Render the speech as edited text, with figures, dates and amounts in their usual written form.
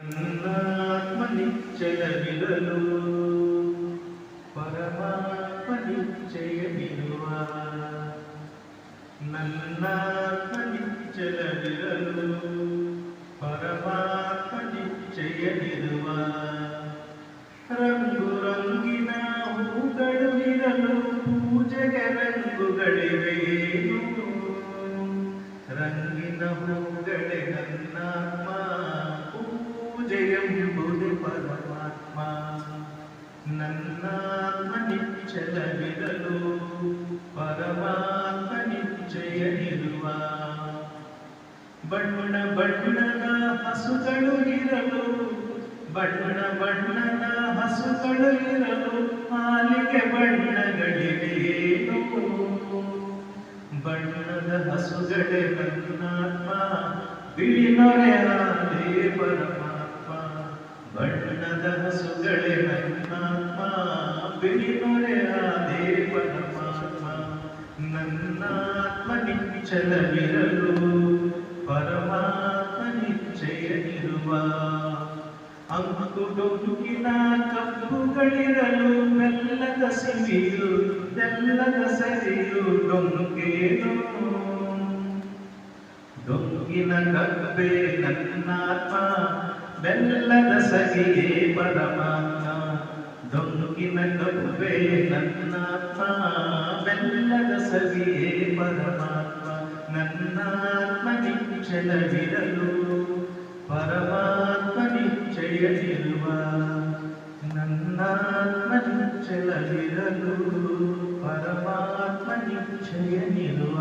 ನನ್ನಾತ್ಮ ನಿಚ್ಚಲವಿರಲು ಪರಮಾತ್ಮ ನಿಶ್ಚಯವಿರುವ ನನ್ನಾತ್ಮ ನಿಚ್ಚಲವಿರಲು ಪರಮಾತ್ಮ ನಿಶ್ಚಯವಿರುವ ರಂಗು ರಂಗಿನ ಹೂಗಳು ಇರಲು ಪೂಜೆಗೆ ರಂಗುಗಳಿವೆಯೇನು ರಂಗಿನ ಹೂಗಳೇ ನನ್ನಾತ್ಮ ಜಯಂಬುದು ಪರಮಾತ್ಮ ನನ್ನಾತ್ಮ ನಿಚ್ಚಲವಿರಲು ಪರಮಾತ್ಮ ನಿಶ್ಚಯವಿರುವ ಬಣ್ಣ ಬಣ್ಣದ ಹಸುಗಳು ಇರಲು ಬಣ್ಣ ಬಣ್ಣದ ಹಸುಗಳು ಇರಲು ಹಾಲಿಗೆ ಬಣ್ಣಗಳಿವೆಯೇನು ಬಣ್ಣದ ಹಸುಗಳೇ ನನ್ನಾತ್ಮ ಬಿಳಿ ನೊರೆಯಾದೆ ಪರಮಾತ್ಮ ಬಣ್ಣದ ಹಸುಗಳೇ ನನ್ನಾತ್ಮ ಬಿಳಿ ನೊರೆಯಾದೆ ಪರಮಾತ್ಮ ನನ್ನಾತ್ಮ ನಿಚ್ಚಲವಿರಲು ಪರಮಾತ್ಮ ನಿಶ್ಚಯವಿರುವ ಅಂಕುಡೊಂಕಿನ ಕಬ್ಬುಗಳಿರಲು ಬೆಲ್ಲದ ಸಿಹಿಯು ಬೆಲ್ಲದ ಸರಿಯು ಡೊಂಕೇನು ಡೊಂಕಿನ ಕಬ್ಬೆ ನನ್ನಾತ್ಮ ಬೆಲ್ಲದ ಸರಿಯೇ ಪರಮಾತ್ಮ ಡೊಂಕಿನ ಕಬ್ಬೆ ನನ್ನಾತ್ಮ ಬೆಲ್ಲದ ಸರಿಯೇ ಪರಮಾತ್ಮ ನನ್ನಾತ್ಮ ನಿಚ್ಚಲವಿರಲು ಪರಮಾತ್ಮ ನಿಶ್ಚಯವಿರುವ ನನ್ನಾತ್ಮ ನಿಚ್ಚಲವಿರಲು ಪರಮಾತ್ಮ ನಿಶ್ಚಯವಿರುವ